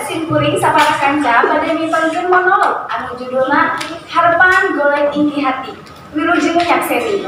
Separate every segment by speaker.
Speaker 1: simkuring sapara kanca pada mipangkeun monolog anu judulna Harapan Golek Inti Hati. Wilujeng nyakseni.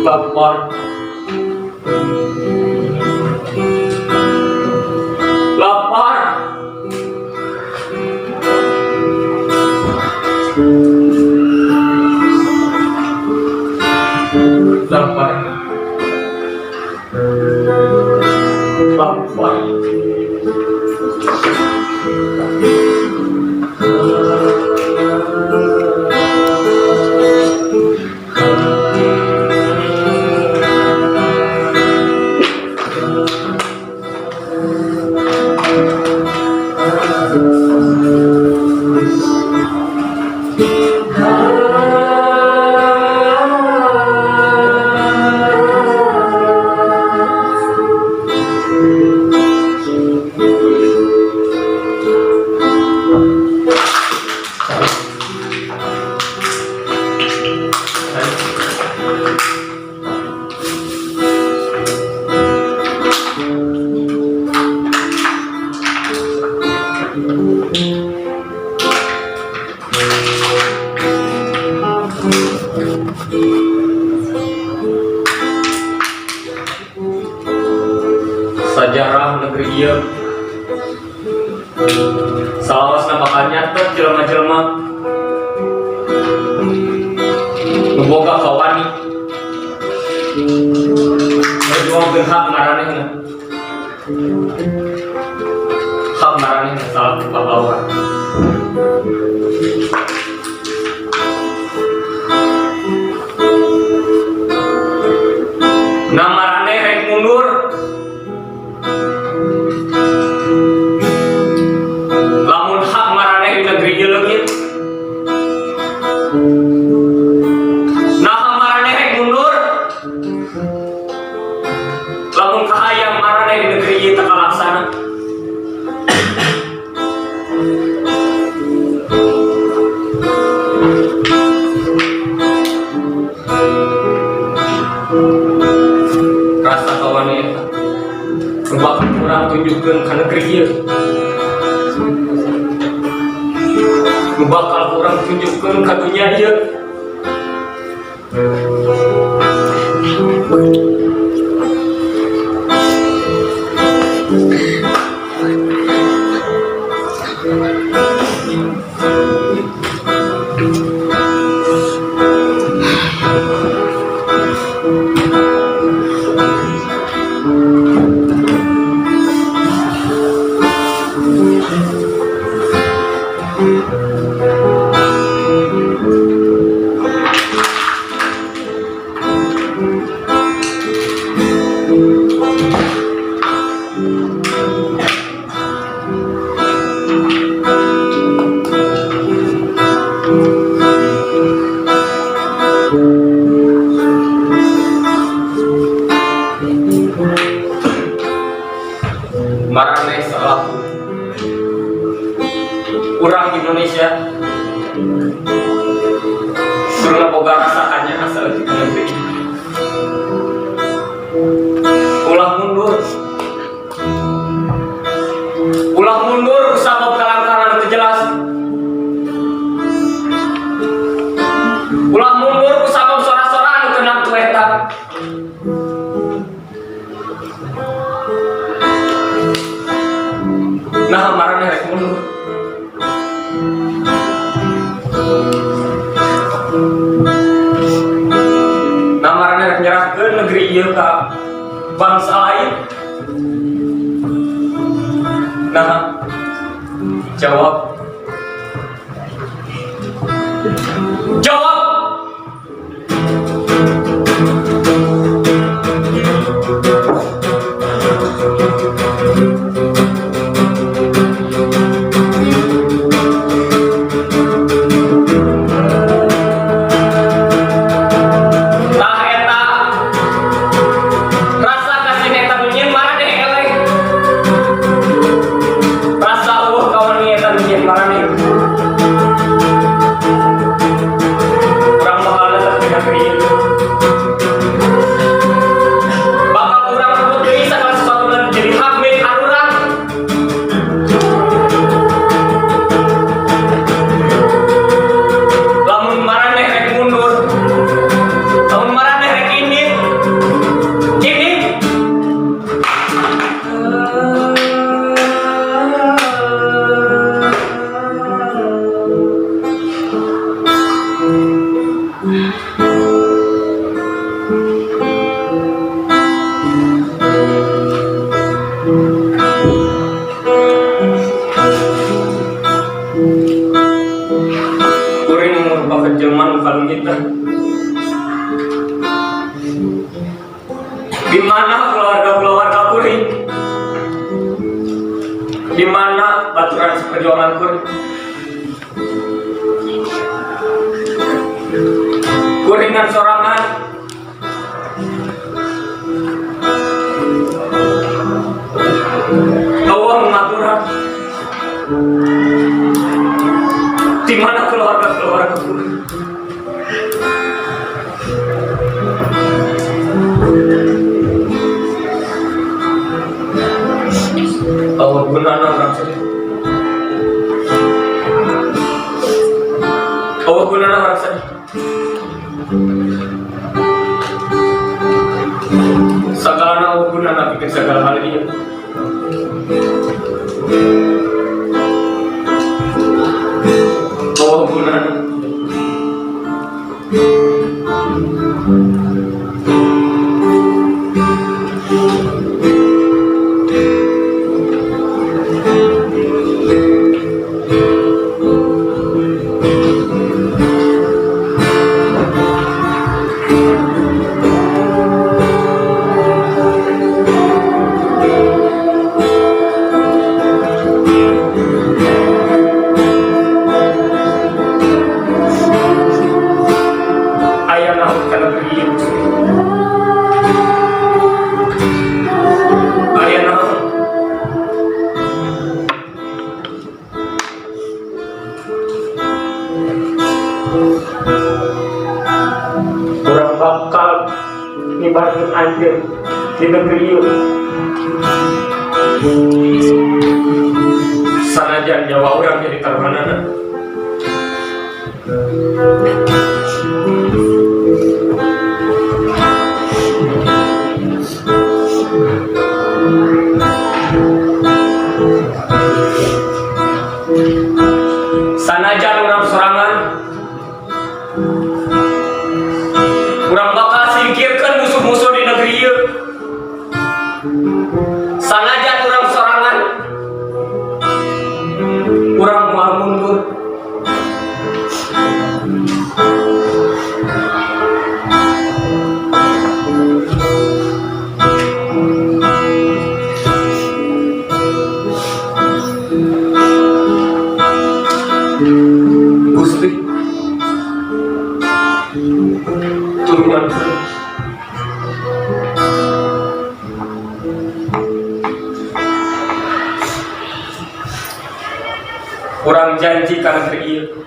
Speaker 2: Lapar, Sajarah negeri ieu salawasna bakal nyatet jelema-jelema nu boga kawani berjuang hak maranehna salah pahlawan. Nah maraneh rek mundur lamun hak maraneh di negeri ieu leungit. Nah maraneh rek mundur lamun kahayang maraneh di negeri ieu teu kalaksana. Rasa kawan eta bakal kurang tunjukkeun ka negeri ieu, bakal kurang tunjukkeun ka dunia ieu. marane selaku orang Indonesia kurang boga rasakannya asal di negeri ulah mundur sabab kelangkaran itu jelas ulah mundur sabab sora-sora anu kenang tueta nah marane rek mundur nah marane rek nyerahkeun negeri ieu ka bangsa lain. Nah, jawab. Di mana keluarga-keluarga kuring? Di mana baturan seperjuangan kuring? Kuringan sorangan. Allah mengaturan. Di mana keluarga-keluarga kuring? Allah gunana orang sedih. Allah gunana orang sedih. Segala Allah gunana bikin segala hal ini. Allah gunana. Orang bakal nyebarin anjir di negeri yuk. Sanajan Jawa orang jadi taruhanana. Sanajan orang sorangan, orang bakal singkirkan musuh-musuh di negeri ieu. Sanajan orang sorangan, orang moal mundur. Urang janji ka negeri ieu.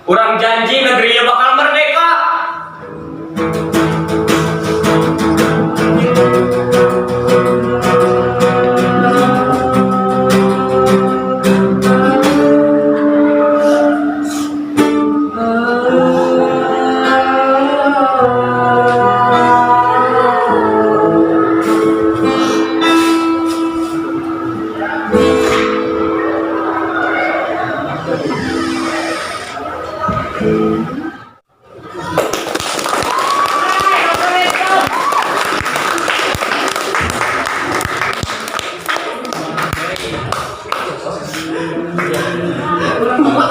Speaker 2: Urang janji negeri ieu bakal merdeka.
Speaker 1: Matur nuwun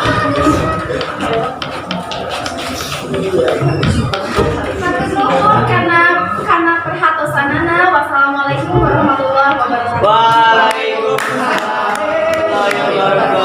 Speaker 1: karena perhatosanana. Wassalamualaikum warahmatullahi wabarakatuh.
Speaker 3: Waalaikumsalam warahmatullahi wabarakatuh.